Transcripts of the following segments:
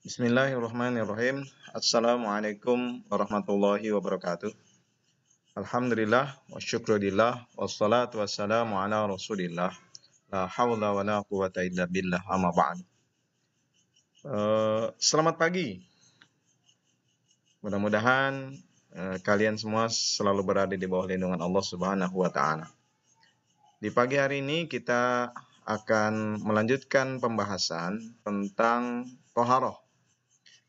Bismillahirrahmanirrahim. Assalamualaikum warahmatullahi wabarakatuh. Alhamdulillah wa syukurillah wassalatu wassalamu ala rasulillah. La hawla wa la quwata illa billah amma ba'd. Selamat pagi. Mudah-mudahan kalian semua selalu berada di bawah lindungan Allah Subhanahu wa taala. Di pagi hari ini kita akan melanjutkan pembahasan tentang toharoh.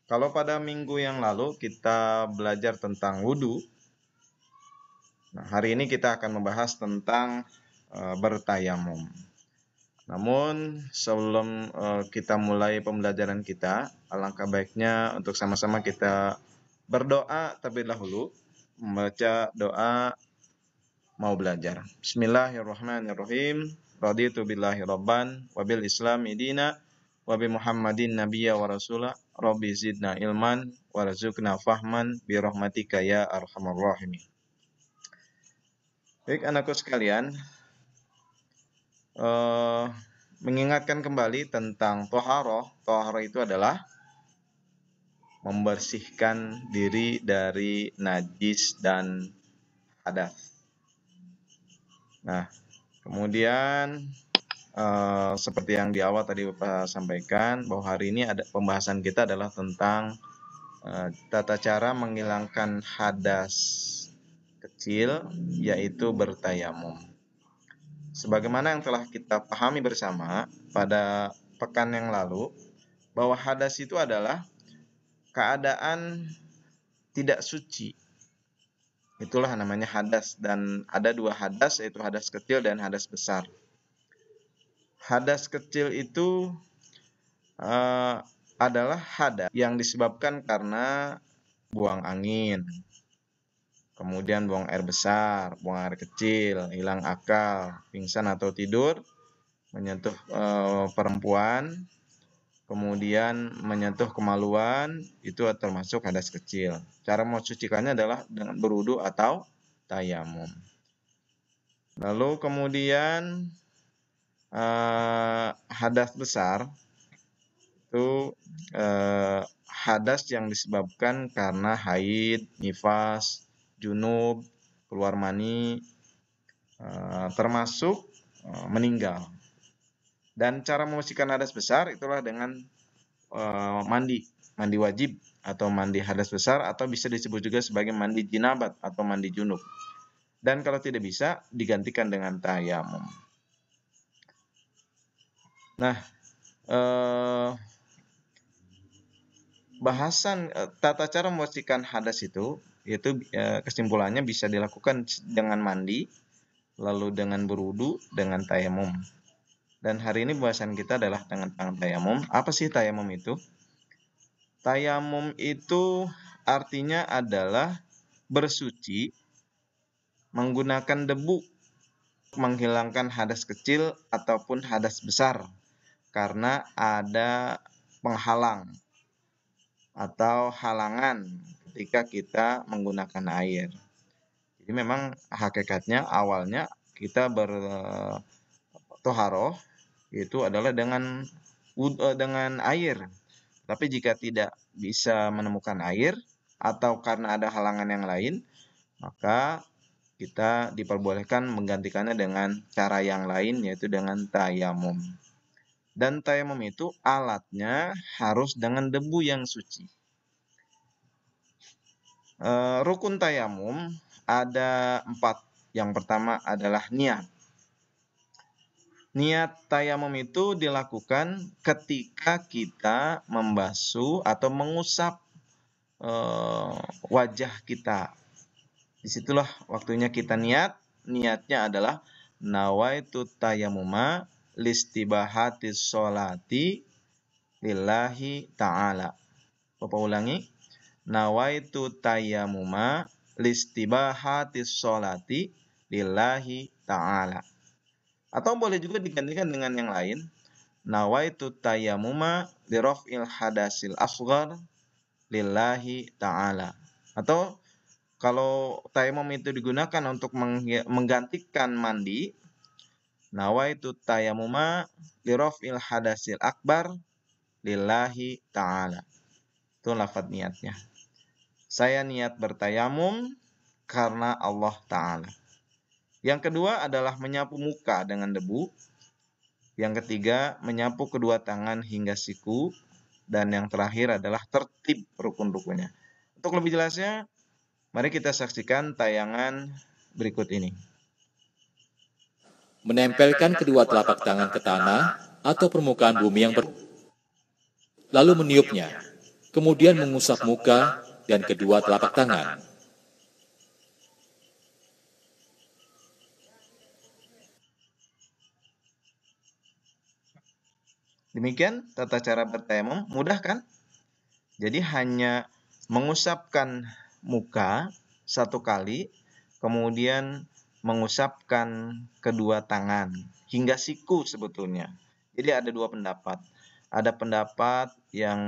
Kalau pada minggu yang lalu kita belajar tentang wudhu, nah hari ini kita akan membahas tentang bertayamum. Namun sebelum kita mulai pembelajaran kita, alangkah baiknya untuk sama-sama kita berdoa terlebih dahulu, membaca doa mau belajar. Bismillahirrahmanirrahim. Raditu billahi rabban wa bil islami dina wa bi Muhammadin nabiyya wa rasulah. Rabbi zidna ilman warzuqna fahman bi rahmatika ya arhamar rahimin. Baik anakku sekalian, mengingatkan kembali tentang toharoh. Toharoh itu adalah membersihkan diri dari najis dan hadas. Nah, kemudian seperti yang di awal tadi Bapak sampaikan, bahwa hari ini ada pembahasan kita adalah tentang tata cara menghilangkan hadas kecil, yaitu bertayamum. Sebagaimana yang telah kita pahami bersama pada pekan yang lalu, bahwa hadas itu adalah keadaan tidak suci. Itulah namanya hadas, dan ada dua hadas, yaitu hadas kecil dan hadas besar. Hadas kecil itu adalah hadas yang disebabkan karena buang angin, kemudian buang air besar, buang air kecil, hilang akal, pingsan atau tidur, menyentuh perempuan, kemudian menyentuh kemaluan, itu termasuk hadas kecil. Cara mensucikannya adalah dengan berwudu atau tayamum. Lalu kemudian hadas besar itu hadas yang disebabkan karena haid, nifas, junub, keluar mani, termasuk meninggal. Dan cara membersihkan hadas besar itulah dengan mandi wajib atau mandi hadas besar, atau bisa disebut juga sebagai mandi jinabat atau mandi junub. Dan kalau tidak bisa, digantikan dengan tayamum. Nah, bahasan tata cara membersihkan hadas itu kesimpulannya bisa dilakukan dengan mandi, lalu dengan berwudu, dengan tayamum. Dan hari ini bahasan kita adalah tentang tayamum. Apa sih tayamum itu? Tayamum itu artinya adalah bersuci menggunakan debu, menghilangkan hadas kecil ataupun hadas besar karena ada penghalang atau halangan ketika kita menggunakan air. Jadi memang hakikatnya awalnya kita bertoharoh itu adalah dengan air. Tapi jika tidak bisa menemukan air atau karena ada halangan yang lain, maka kita diperbolehkan menggantikannya dengan cara yang lain, yaitu dengan tayamum. Dan tayamum itu alatnya harus dengan debu yang suci. Rukun tayamum ada 4. Yang pertama adalah niat. Niat tayamum itu dilakukan ketika kita membasuh atau mengusap wajah kita. Disitulah waktunya kita niat. Niatnya adalah nawaitu tayamuma listibahatis sholati lillahi ta'ala. Bapak ulangi. Nawaitu tayamuma listibahatis sholati lillahi ta'ala. Atau boleh juga digantikan dengan yang lain. Nawaitu tayamuma liraf'il hadasil asghar lillahi ta'ala. Atau kalau tayamum itu digunakan untuk menggantikan mandi, nawaitu tayamuma liraf'il hadasil akbar lillahi ta'ala. Itu lafadz niatnya. Saya niat bertayamum karena Allah Ta'ala. Yang kedua adalah menyapu muka dengan debu. Yang ketiga, menyapu kedua tangan hingga siku. Dan yang terakhir adalah tertib rukun-rukunnya. Untuk lebih jelasnya, mari kita saksikan tayangan berikut ini. Menempelkan kedua telapak tangan ke tanah atau permukaan bumi yang lalu meniupnya, kemudian mengusap muka dan kedua telapak tangan. Demikian tata cara bertayamum, mudah kan? Jadi hanya mengusapkan muka satu kali, kemudian mengusapkan kedua tangan hingga siku sebetulnya. Jadi ada dua pendapat. Ada pendapat yang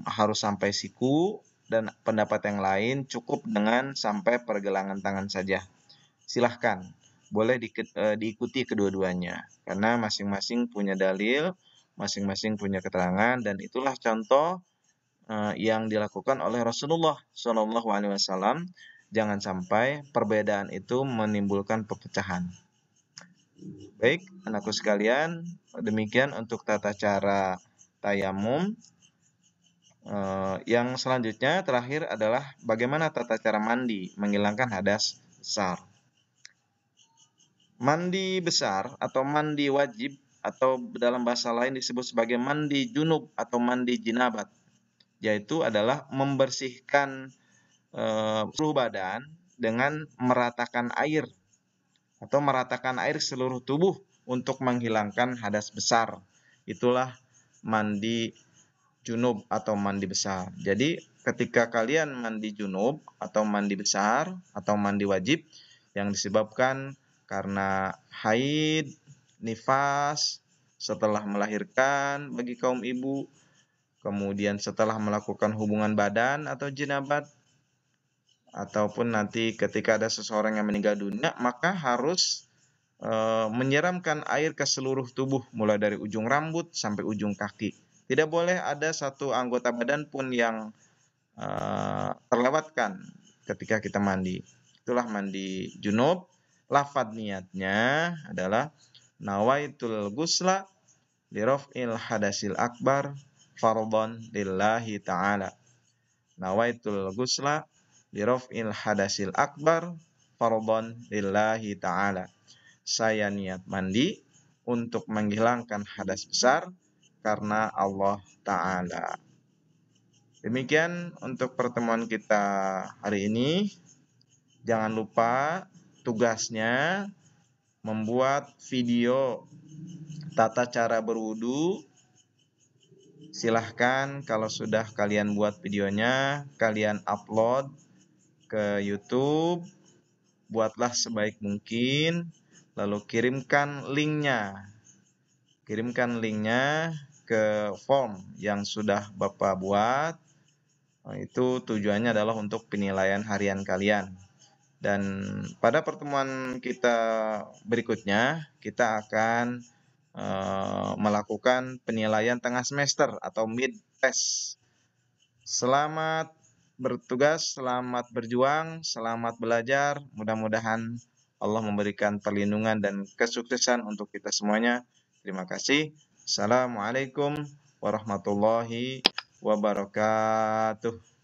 harus sampai siku dan pendapat yang lain cukup dengan sampai pergelangan tangan saja. Silahkan, boleh diikuti kedua-duanya karena masing-masing punya dalil, masing-masing punya keterangan, dan itulah contoh yang dilakukan oleh Rasulullah SAW. Jangan sampai perbedaan itu menimbulkan perpecahan. Baik, anakku sekalian, demikian untuk tata cara tayamum. Yang selanjutnya terakhir adalah bagaimana tata cara mandi menghilangkan hadas besar. Mandi besar atau mandi wajib atau dalam bahasa lain disebut sebagai mandi junub atau mandi jinabat, yaitu adalah membersihkan seluruh badan dengan meratakan air atau meratakan air seluruh tubuh untuk menghilangkan hadas besar. Itulah mandi junub atau mandi besar. Jadi ketika kalian mandi junub atau mandi besar atau mandi wajib yang disebabkan karena haid, nifas, setelah melahirkan bagi kaum ibu, kemudian setelah melakukan hubungan badan atau jinabat, ataupun nanti ketika ada seseorang yang meninggal dunia, maka harus menyiramkan air ke seluruh tubuh mulai dari ujung rambut sampai ujung kaki. Tidak boleh ada satu anggota badan pun yang terlewatkan ketika kita mandi. Itulah mandi junub. Lafadz niatnya adalah nawaitul gusla liraf'il hadasil akbar fardhan lillahi ta'ala. Nawaitul gusla liraf'il hadasil akbar fardhan lillahi ta'ala. Saya niat mandi untuk menghilangkan hadas besar karena Allah Ta'ala. Demikian untuk pertemuan kita hari ini. Jangan lupa tugasnya membuat video tata cara berwudu. Silahkan kalau sudah kalian buat videonya, kalian upload ke YouTube. Buatlah sebaik mungkin, lalu kirimkan linknya. Kirimkan linknya ke form yang sudah Bapak buat. Itu tujuannya adalah untuk penilaian harian kalian. Dan pada pertemuan kita berikutnya, kita akan melakukan penilaian tengah semester atau mid test. Selamat bertugas, selamat berjuang, selamat belajar. Mudah-mudahan Allah memberikan perlindungan dan kesuksesan untuk kita semuanya. Terima kasih. Assalamualaikum warahmatullahi wabarakatuh.